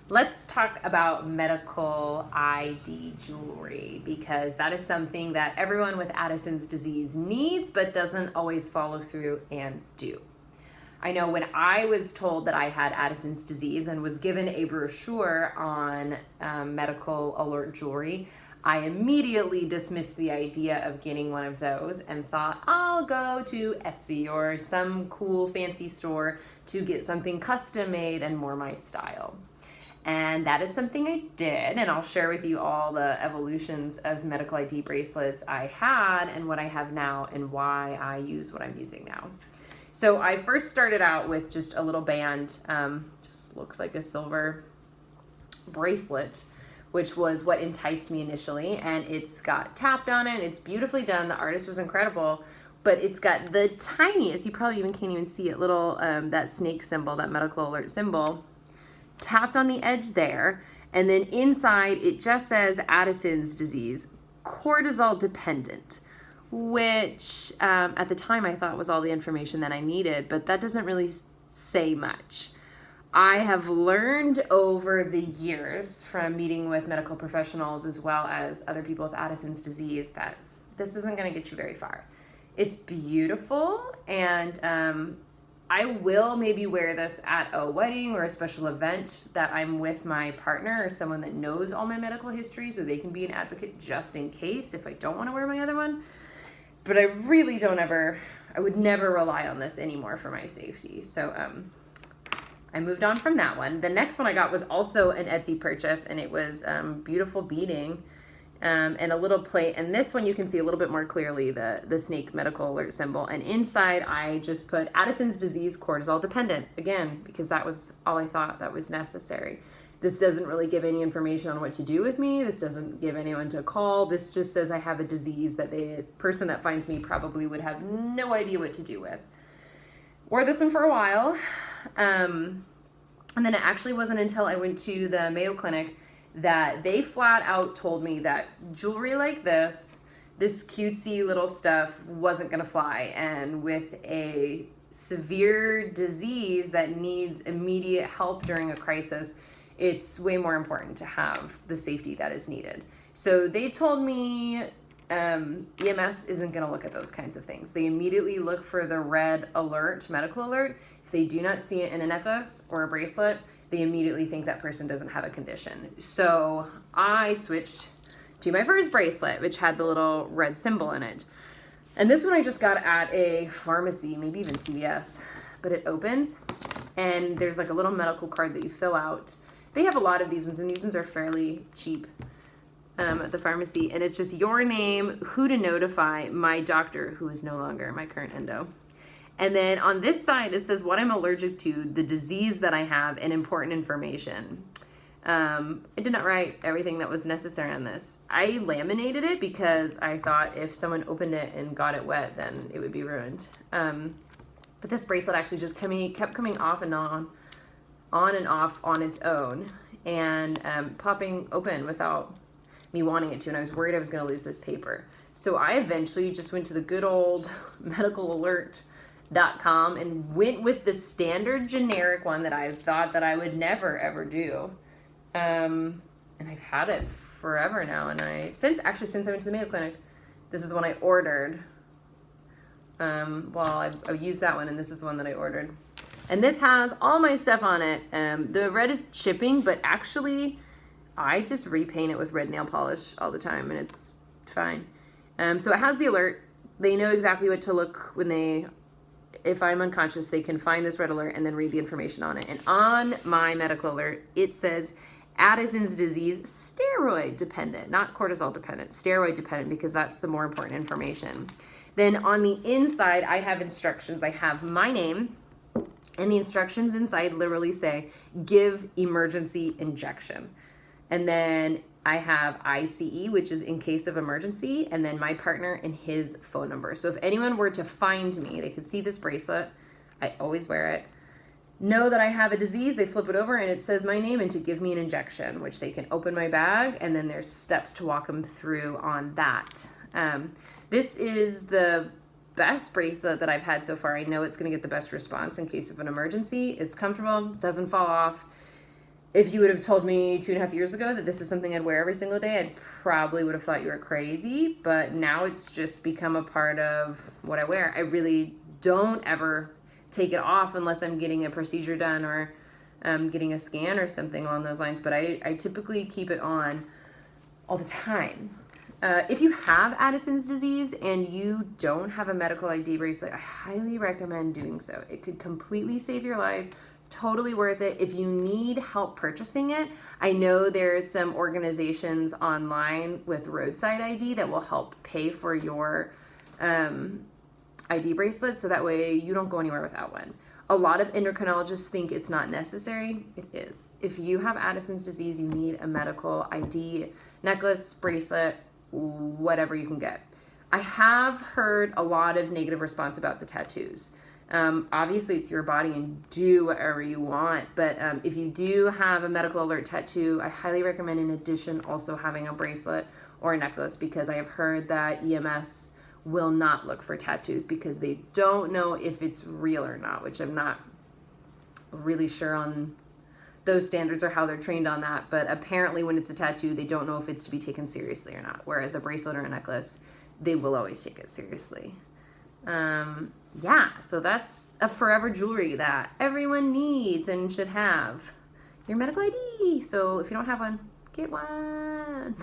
Let's talk about medical ID jewelry because that is something that everyone with Addison's disease needs but doesn't always follow through and do. I know when I was told that I had Addison's disease and was given a brochure on medical alert jewelry, I immediately dismissed the idea of getting one of those and thought I'll go to Etsy or some cool fancy store to get something custom made and more my style. And that is something I did, and I'll share with you all the evolutions of medical ID bracelets I had and what I have now and why I use what I'm using now. So I first started out with just a little band, just looks like a silver bracelet, which was what enticed me initially, and it's got tapped on it. It's beautifully done. The artist was incredible, but it's got the tiniest, you probably can't even see it, little, that snake symbol, that medical alert symbol, tapped on the edge there, and then inside it just says Addison's disease, cortisol dependent, which at the time I thought was all the information that I needed, but that doesn't really say much. I have learned over the years from meeting with medical professionals as well as other people with Addison's disease that this isn't going to get you very far. It's beautiful, and I will maybe wear this at a wedding or a special event that I'm with my partner or someone that knows all my medical history so they can be an advocate just in case if I don't want to wear my other one. But I really I would never rely on this anymore for my safety. So I moved on from that one. The next one I got was also an Etsy purchase, and it was beautiful beading and a little plate. And this one you can see a little bit more clearly, the snake medical alert symbol. And inside I just put Addison's disease, cortisol dependent, again, because that was all I thought that was necessary. This doesn't really give any information on what to do with me. This doesn't give anyone to call. This just says I have a disease that the person that finds me probably would have no idea what to do with. Wore this one for a while. And then it actually wasn't until I went to the Mayo Clinic that they flat out told me that jewelry like this cutesy little stuff wasn't gonna fly. And with a severe disease that needs immediate help during a crisis, it's way more important to have the safety that is needed. So they told me EMS isn't gonna look at those kinds of things. They immediately look for the red alert, medical alert. If they do not see it in a necklace or a bracelet, they immediately think that person doesn't have a condition. So I switched to my first bracelet, which had the little red symbol in it. And this one I just got at a pharmacy, maybe even CVS, but it opens and there's like a little medical card that you fill out. They have a lot of these ones, and these ones are fairly cheap at the pharmacy. And it's just your name, who to notify, my doctor, who is no longer my current endo. And then on this side, it says what I'm allergic to, the disease that I have, and important information. I did not write everything that was necessary on this. I laminated it because I thought if someone opened it and got it wet, then it would be ruined. But this bracelet actually just kept coming off and on and off on its own, and popping open without me wanting it to, and I was worried I was going to lose this paper. So I eventually just went to the good old medicalalert.com and went with the standard generic one that I thought that I would never ever do. And I've had it forever now, and since I went to the Mayo Clinic, this is the one I ordered. I've used that one, and this is the one that I ordered. And this has all my stuff on it. The red is chipping, but actually I just repaint it with red nail polish all the time, and it's fine. So it has the alert. They know exactly what to look if I'm unconscious, they can find this red alert and then read the information on it. And on my medical alert, it says Addison's disease, steroid dependent, not cortisol dependent, steroid dependent, because that's the more important information. Then on the inside, I have instructions. I have my name, and the instructions inside literally say, give emergency injection. And then I have ICE, which is in case of emergency, and then my partner and his phone number. So if anyone were to find me, they could see this bracelet. I always wear it. Know that I have a disease, they flip it over and it says my name and to give me an injection, which they can open my bag, and then there's steps to walk them through on that. This is the best bracelet that I've had so far. I know it's going to get the best response in case of an emergency. It's comfortable, doesn't fall off. If you would have told me 2.5 years ago that this is something I'd wear every single day, I probably would have thought you were crazy. But now it's just become a part of what I wear. I really don't ever take it off unless I'm getting a procedure done or getting a scan or something along those lines. But I typically keep it on all the time. If you have Addison's disease and you don't have a medical ID bracelet, I highly recommend doing so. It could completely save your life. Totally worth it. If you need help purchasing it, I know there's some organizations online with roadside ID that will help pay for your ID bracelet, so that way you don't go anywhere without one. A lot of endocrinologists think it's not necessary. It is. If you have Addison's disease, you need a medical ID necklace, bracelet, whatever you can get. I have heard a lot of negative response about the tattoos. Obviously it's your body and do whatever you want, but if you do have a medical alert tattoo, I highly recommend in addition also having a bracelet or a necklace, because I have heard that EMS will not look for tattoos because they don't know if it's real or not, which I'm not really sure on those standards or how they're trained on that, but apparently when it's a tattoo, they don't know if it's to be taken seriously or not, whereas a bracelet or a necklace, they will always take it seriously. Yeah, so that's a forever jewelry that everyone needs and should have. Your medical ID. So if you don't have one, get one.